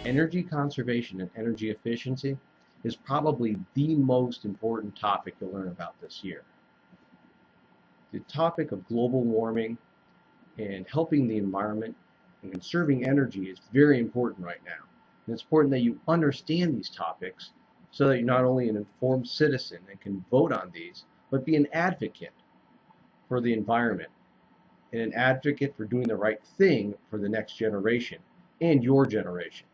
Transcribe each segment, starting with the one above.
Energy conservation and energy efficiency is probably the most important topic you'll learn about this year. The topic of global warming and helping the environment and conserving energy is very important right now. And it's important that you understand these topics so that you're not only an informed citizen and can vote on these, but be an advocate for the environment and an advocate for doing the right thing for the next generation and your generation.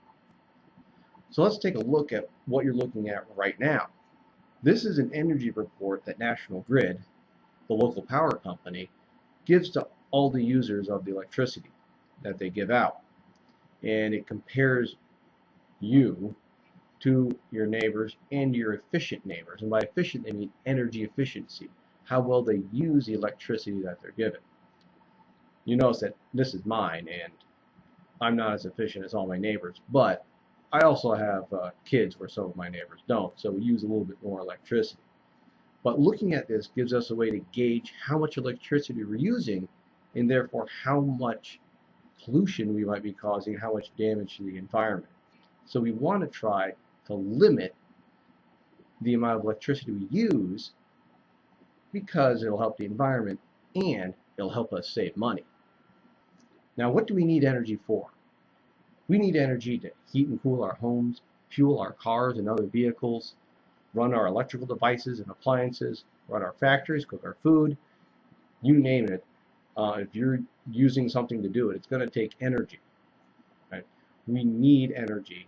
So let's take a look at what you're looking at right now. This is an energy report that National Grid, the local power company, gives to all the users of the electricity that they give out. And it compares you to your neighbors and your efficient neighbors. And by efficient, they mean energy efficiency, how well they use the electricity that they're given. You notice that this is mine, and I'm not as efficient as all my neighbors, but I also have kids where some of my neighbors don't, so we use a little bit more electricity. But looking at this gives us a way to gauge how much electricity we're using, and therefore how much pollution we might be causing, how much damage to the environment. So we want to try to limit the amount of electricity we use because it'll help the environment and it'll help us save money. Now, what do we need energy for? We need energy to heat and cool our homes, fuel our cars and other vehicles, run our electrical devices and appliances, run our factories, cook our food, you name it. If you're using something to do it, it's going to take energy. Right? We need energy,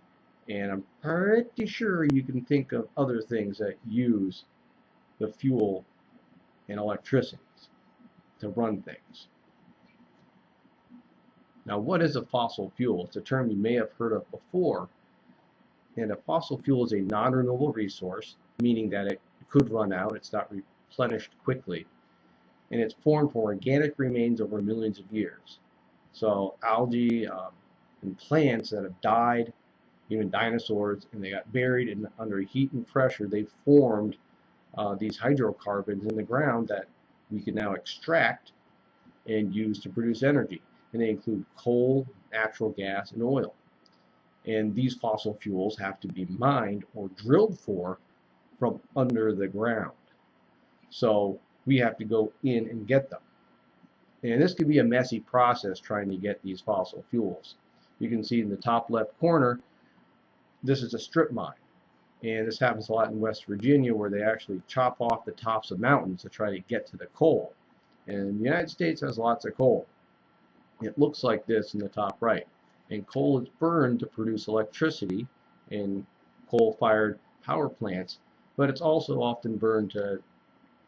and I'm pretty sure you can think of other things that use the fuel and electricity to run things. Now, what is a fossil fuel? It's a term you may have heard of before. And a fossil fuel is a non-renewable resource, meaning that it could run out, it's not replenished quickly, and it's formed from organic remains over millions of years. So algae and plants that have died, even dinosaurs, and they got buried, and under heat and pressure they formed these hydrocarbons in the ground that we can now extract and use to produce energy. And they include coal, natural gas, and oil. And these fossil fuels have to be mined or drilled for from under the ground. So we have to go in and get them. And this can be a messy process trying to get these fossil fuels. You can see in the top left corner, this is a strip mine. And this happens a lot in West Virginia, where they actually chop off the tops of mountains to try to get to the coal. And the United States has lots of coal. It looks like this in the top right. And coal is burned to produce electricity in coal-fired power plants, but it's also often burned to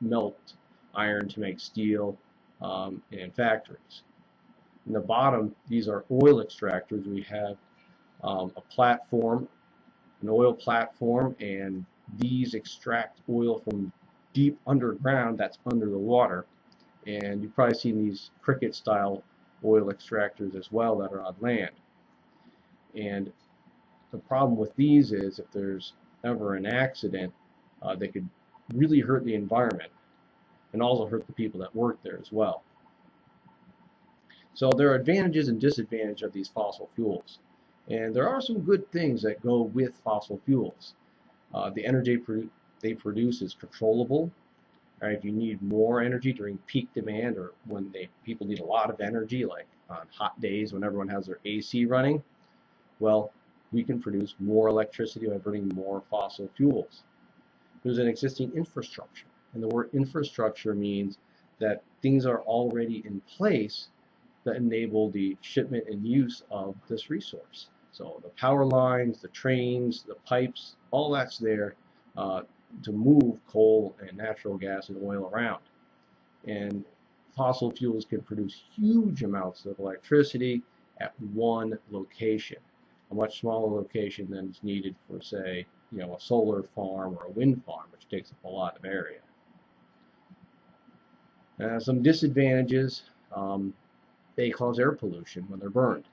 melt iron to make steel in factories. In the bottom, these are oil extractors. We have a platform, an oil platform, and these extract oil from deep underground that's under the water. And you've probably seen these cricket-style oil extractors as well that are on land. And the problem with these is if there's ever an accident, they could really hurt the environment and also hurt the people that work there as well. So there are advantages and disadvantages of these fossil fuels. And there are some good things that go with fossil fuels. The energy they produce is controllable. Right, if you need more energy during peak demand, or when people need a lot of energy, like on hot days when everyone has their AC running, well, we can produce more electricity by burning more fossil fuels. There's an existing infrastructure, and the word infrastructure means that things are already in place that enable the shipment and use of this resource. So the power lines, the trains, the pipes, all that's there to move coal and natural gas and oil around. And fossil fuels can produce huge amounts of electricity at one location, a much smaller location than is needed for, say, a solar farm or a wind farm, which takes up a lot of area. Some disadvantages, they cause air pollution when they're burned.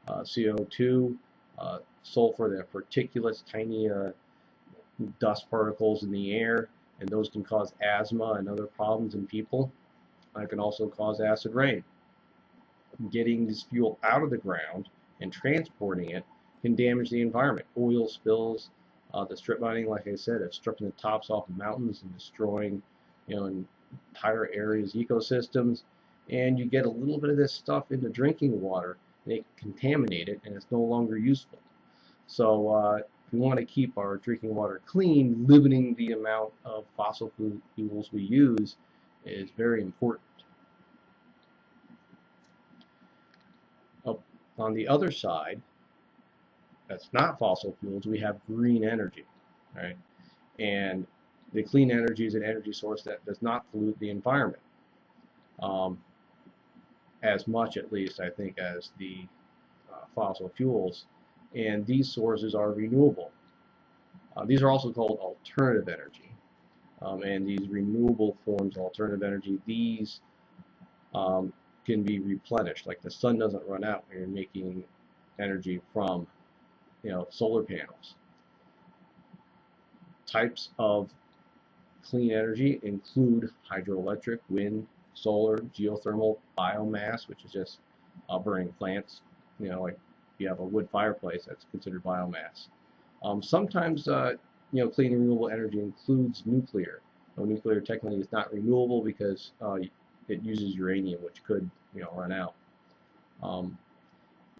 CO2, sulfur, they're particulates, tiny dust particles in the air, and those can cause asthma and other problems in people. It can also cause acid rain. Getting this fuel out of the ground and transporting it can damage the environment. Oil spills, the strip mining, like I said, is stripping the tops off of mountains and destroying, entire areas, ecosystems, and you get a little bit of this stuff into drinking water, and it contaminate it, and it's no longer useful. So if we want to keep our drinking water clean, limiting the amount of fossil fuels we use is very important. On the other side, that's not fossil fuels, we have green energy, right? And the clean energy is an energy source that does not pollute the environment as much, at least, I think, as the fossil fuels. And these sources are renewable. These are also called alternative energy. And these renewable forms of alternative energy, these can be replenished. Like the sun doesn't run out when you're making energy from solar panels. Types of clean energy include hydroelectric, wind, solar, geothermal, biomass, which is just burning plants. Like you have a wood fireplace, that's considered biomass. Sometimes clean renewable energy includes nuclear. Nuclear technically is not renewable because it uses uranium, which could run out.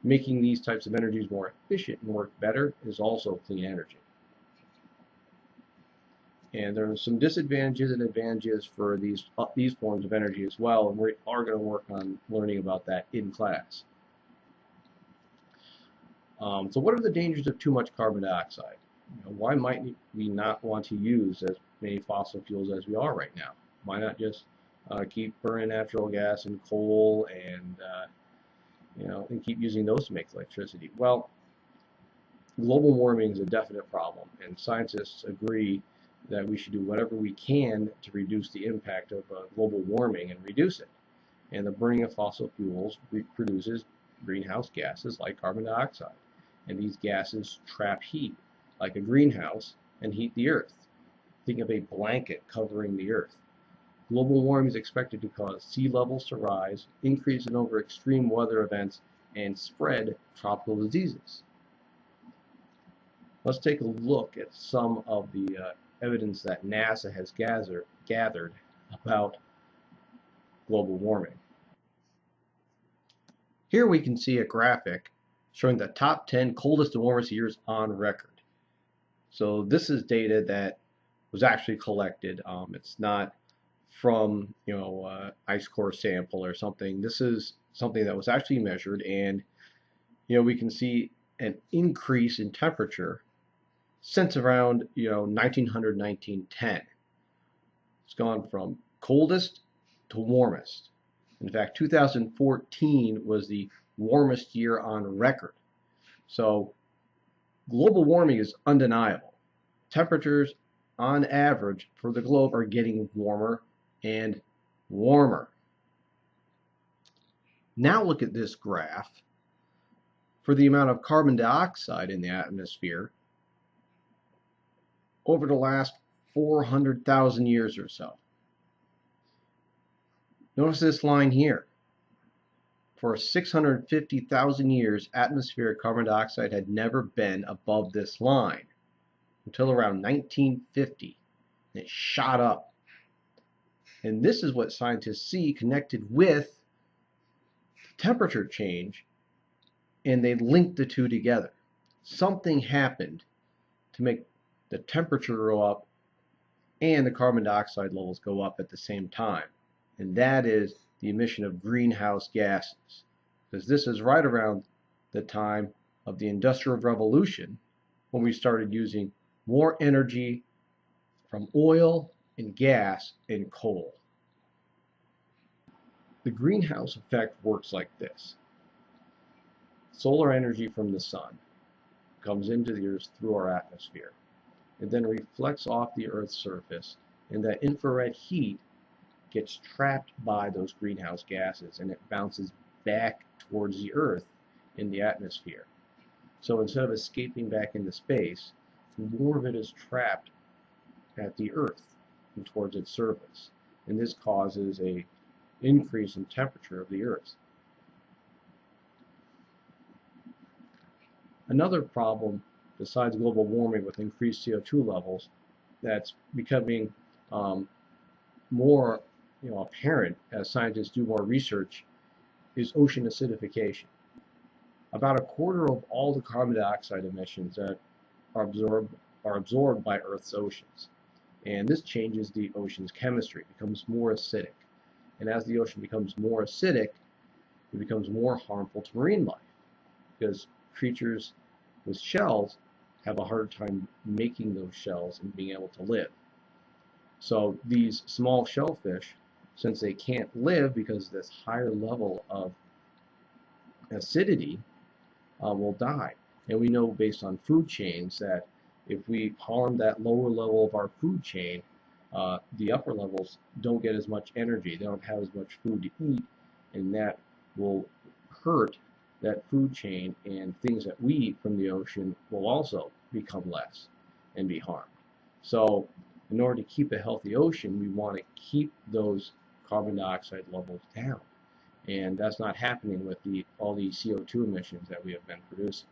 Making these types of energies more efficient and work better is also clean energy. And there are some disadvantages and advantages for these forms of energy as well, and we are going to work on learning about that in class. So what are the dangers of too much carbon dioxide? Why might we not want to use as many fossil fuels as we are right now? Why not just keep burning natural gas and coal and and keep using those to make electricity? Well, global warming is a definite problem, and scientists agree that we should do whatever we can to reduce the impact of global warming and reduce it. And the burning of fossil fuels produces greenhouse gases like carbon dioxide. And these gases trap heat like a greenhouse and heat the earth. Think of a blanket covering the earth. Global warming is expected to cause sea levels to rise, increase the number of extreme weather events, and spread tropical diseases. Let's take a look at some of the evidence that NASA has gathered about global warming. Here we can see a graphic showing the top 10 coldest and warmest years on record. So this is data that was actually collected. It's not from ice core sample or something. This is something that was actually measured, and we can see an increase in temperature since around 1900, 1910. It's gone from coldest to warmest. In fact, 2014 was the warmest year on record. So global warming is undeniable. Temperatures on average for the globe are getting warmer and warmer. Now look at this graph for the amount of carbon dioxide in the atmosphere over the last 400,000 years or so. Notice this line here. For 650,000 years, atmospheric carbon dioxide had never been above this line until around 1950. It shot up. And this is what scientists see connected with temperature change, and they link the two together. Something happened to make the temperature go up and the carbon dioxide levels go up at the same time. And that is the emission of greenhouse gases. Because this is right around the time of the Industrial Revolution, when we started using more energy from oil and gas and coal. The greenhouse effect works like this. Solar energy from the sun comes into the earth through our atmosphere. It then reflects off the earth's surface, and that infrared heat gets trapped by those greenhouse gases, and it bounces back towards the earth in the atmosphere. So instead of escaping back into space, more of it is trapped at the earth and towards its surface, and this causes a increase in temperature of the earth. Another problem besides global warming with increased CO2 levels that's becoming more apparent as scientists do more research is ocean acidification. About a quarter of all the carbon dioxide emissions that are absorbed by Earth's oceans. And this changes the ocean's chemistry. It becomes more acidic. And as the ocean becomes more acidic, it becomes more harmful to marine life because creatures with shells have a harder time making those shells and being able to live. So these small shellfish, since they can't live because of this higher level of acidity, will die. And we know based on food chains that if we harm that lower level of our food chain, the upper levels don't get as much energy. They don't have as much food to eat, and that will hurt that food chain, and things that we eat from the ocean will also become less and be harmed. So in order to keep a healthy ocean, we want to keep those carbon dioxide levels down. And that's not happening with all these CO2 emissions that we have been producing.